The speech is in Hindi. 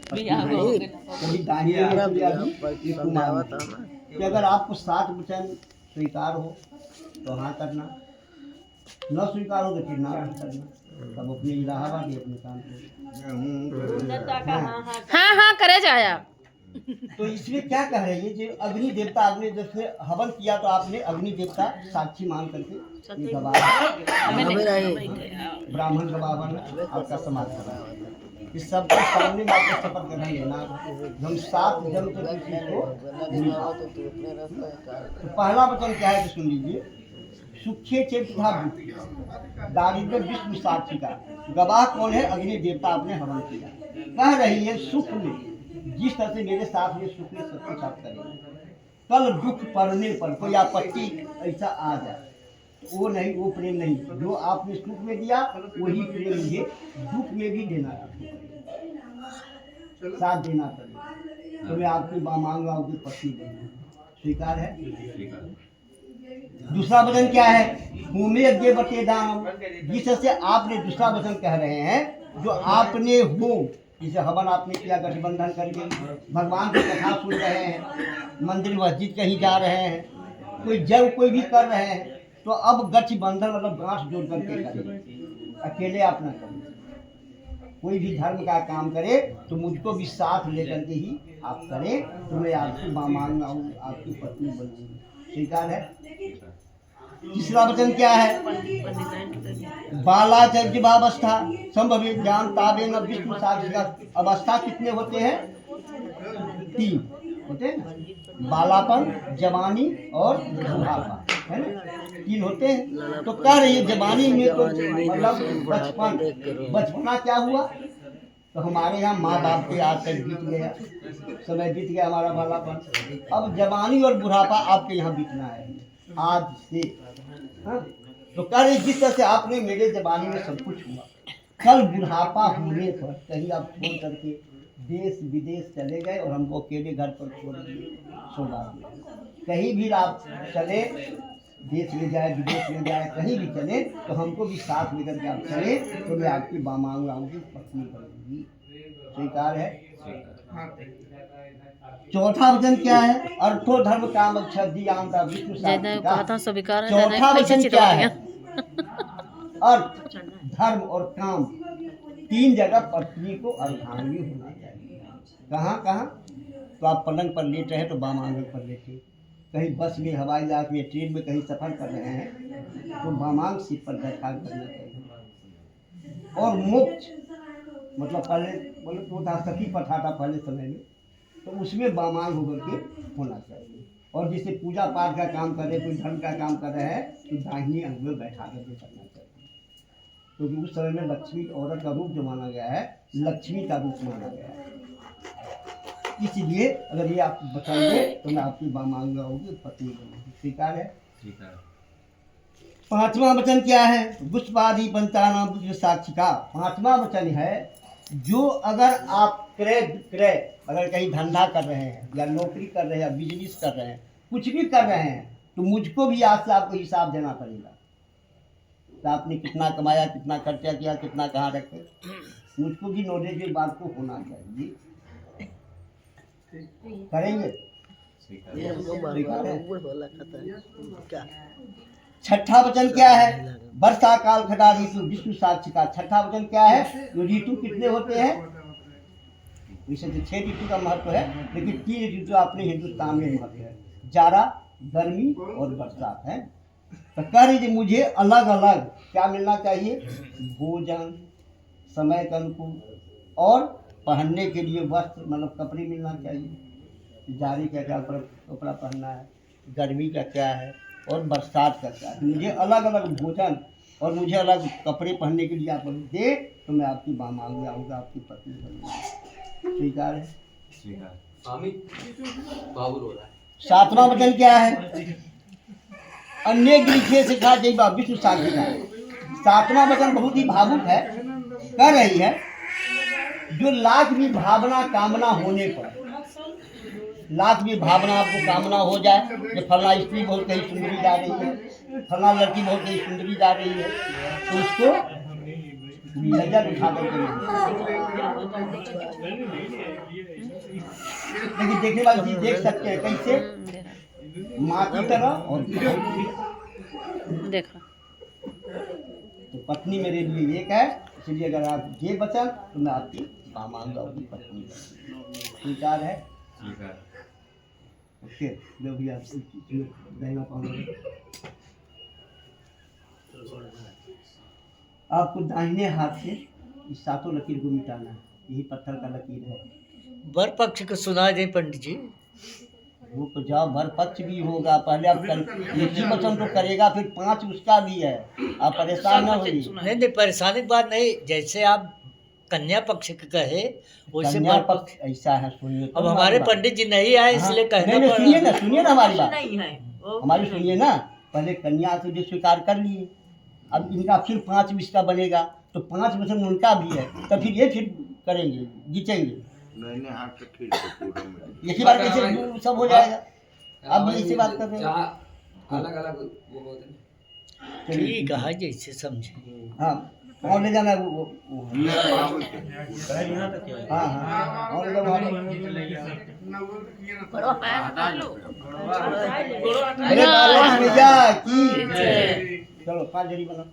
कभी दाहिने ये कुमार कि अगर आपको 7 वचन स्वीकार हो तो हाँ करना, न स्वीकार हो तो फिर ना भी करना। तब अपने इलाहाबाद ही अपने काम करो। हाँ हाँ करे जाया। तो इसमें क्या कह रहे हैं, जो अग्नि देवता आपने जैसे हवन किया तो आपने अग्नि देवता साक्षी मान करके गवाह ब्राह्मण गवाह आपका समाज करा। इस सब के सामने में आपको शपथ ग्रहण लेना, हम 7 जन्म तक इसको। तो पहला वचन क्या है तो सुन लीजिए। सुखे चेत था दारिद्र विष्णु साक्षी का गवाह कौन है? अग्नि देवता आपने हवन किया। कह रही है सुख में जिस तरह से मेरे साथ में सुख में सब कुछ आप करेंगे, कल दुख पड़ने पर कोई आपत्ति ऐसा आ जाए तो वो नहीं, वो प्रेम नहीं। जो आपने सुख में दिया वही प्रेम मुझे दुख में भी देना है, साथ देना पड़ेगा। तो मैं आपकी मांग रहा हूँ पत्नी देना स्वीकार है। दूसरा वचन क्या है? मुँह अज्ञे बटे दान, जिससे आपने दूसरा वचन कह रहे हैं जो आपने हो, जैसे हवन आपने किया गठबंधन करके, भगवान की कथा सुन रहे हैं, मंदिर मस्जिद कहीं जा रहे हैं, कोई जब कोई भी कर रहे हैं, तो अब गठबंधन मतलब गांठ जोड़ करके करें, अकेले आप ना करें। कोई भी धर्म का काम करे तो मुझको भी साथ लेकर के ही आप करें, तो मैं आपकी मांग हूँ, आपकी पत्नी बनूंगी। स्वीकार है। तीसरा वचन क्या है? बालाचर्यवस्था संभवे ज्ञान ताबे न विष्णु साक्षी। अवस्था कितने होते हैं? 3 होते हैं ना, बालापन, जवानी और बुढ़ापा, है ना, 3 होते हैं। तो कह रही है जवानी में तो मतलब बचपन, बचपना क्या हुआ तो हमारे यहाँ माँ बाप के आज तक बीत गया, समय बीत गया हमारा बालापन। अब जवानी और बुढ़ापा आपके यहाँ बीतना है आज से। हाँ? तो कह रही जिस तरह से आपने मेरे जवानी में सब कुछ हुआ, कल बुढ़ापा होने पर कहीं आप छोड़ करके देश विदेश चले गए और हमको अकेले घर पर छोड़ दिए, छोड़ा दिया। कहीं भी आप चले, देश में जाए विदेश में जाए, कहीं भी चले तो हमको भी साथ लेकर के आप चले, तो मैं आपकी मांग लाऊंगी, पत्नी बनूंगी। स्वीकार है। चौथा वचन क्या है? अर्थो धर्म काम क्षियांता विष्णु साक्षी का। चौथा वचन क्या है? अर्थ, धर्म और काम 3 जगह पत्नी को अर्धांगी होना चाहिए। कहाँ कहाँ? तो आप पलंग पर लेट रहे तो बाम आंगन पर लेटे, कहीं बस में, हवाई जहाज में, ट्रेन में कहीं सफर कर रहे हैं तो बामांग सीट पर बैठा करना चाहिए। और मोक्ष मतलब पहले बोले तो था सखी प्रथा था पहले समय में, तो उसमें बामांग होकर के होना चाहिए। और जैसे पूजा पाठ का काम कर रहे, कोई धर्म का काम कर रहे हैं तो दाहिने अंग में बैठा करके करना चाहिए, क्योंकि उस समय में लक्ष्मी औरत का रूप जो माना गया है, लक्ष्मी का रूप माना गया है। इसलिए अगर ये आप बताइए तो मैं आपकी मांग होगी, पत्नी बनूंगी। स्वीकार है। 5वां वचन क्या है? गुष्पादी पंचाना बुद्ध साक्षी का। 5वां वचन है जो अगर आप क्रय विक्रय अगर कहीं धंधा कर रहे हैं या नौकरी कर रहे हैं या बिजनेस कर रहे हैं, कुछ भी कर रहे हैं, तो मुझको भी आज से आपको हिसाब देना पड़ेगा। तो आपने कितना कमाया, कितना खर्चा किया, कितना कहाँ रखे, मुझको भी नॉलेज इस बात को होना चाहिए। करेंगे। 6ठा वचन क्या है? वर्षा काल खड़ा ऋतु विष्णु साक्षी का। 6ठा वचन क्या है? जो ऋतु कितने होते हैं? वैसे तो 6 ऋतु का महत्व है, लेकिन 3 ऋतु अपने हिंदुस्तान में महत्व है, जाड़ा, गर्मी और बरसात है। तो कह रही थी मुझे अलग अलग क्या मिलना चाहिए? भोजन, समय के अनुकूल, और पहनने के लिए वस्त्र मतलब कपड़े मिलना चाहिए। जाड़े का क्या कपड़ा पहनना है, गर्मी का क्या है, और बरसात का क्या है। मुझे अलग अलग भोजन और मुझे अलग कपड़े पहनने के लिए आप दे, तो मैं आपकी मांग आऊँगा, आपकी पत्नी बनूँगा। स्वीकार है। 7वां वचन क्या है? अन्य गृह से खा जाइबा विष्णु साक्षी का। 7वां वचन बहुत ही भावुक है। कह रही है जो लाख भी भावना कामना होने पर, लाख भी भावना आपको कामना हो जाए कि फला स्त्री बहुत कहीं सुंदरी जा रही है, फला लड़की बहुत कहीं सुंदरी जा रही है, तो उसको नजर उठा करके नहीं। लेकिन देखने वाली चीज देख सकते हैं कैसे माँ की तरह और देखो तो पत्नी मेरे लिए एक है, इसलिए अगर आप ये बचन तो मैं आपकी मामांगा होगी पत्नी स्वीकार है। ओके लो भैया दहना पाऊंगा। आपको दाहिने हाथ से इस सातों लकीर को मिटाना है, यही पत्थर का लकीर है। वर पक्ष को सुना दे पंडित जी। वो तो जाओ भर पक्ष भी होगा, पहले आप एक ही वचन तो करेगा, फिर 5 उसका भी है, आप परेशान ना होइए। नहीं नहीं परेशानी की बात नहीं, जैसे आप कन्या पक्ष के कहे वैसे कन्या वर पक्ष ऐसा है, सुनिए तो अब हमारे हमारी बात। पंडित जी नहीं आए इसलिए हाँ, कहना नहीं, पड़ सुनिए रहा। ना, सुनिए ना हमारी बात, नहीं है वो हमारी सुनिए ना। पहले कन्या तो जो स्वीकार कर लिए, अब इनका फिर 5 इसका बनेगा, तो 5 वचन उनका भी है, तो फिर ये फिर करेंगे, जीतेंगे। एक ही बार कैसे सब हो जाएगा। अब भी इसी बात कर रहे हैं। अलग अलग वो होते हैं। ठीक है जैसे समझे। हाँ और ले जाना है वो हाँ हाँ और ले जाओ वहाँ पर। बड़ो पैर हटा लो अरे बाबा भैया की चलो 5 जरी बना।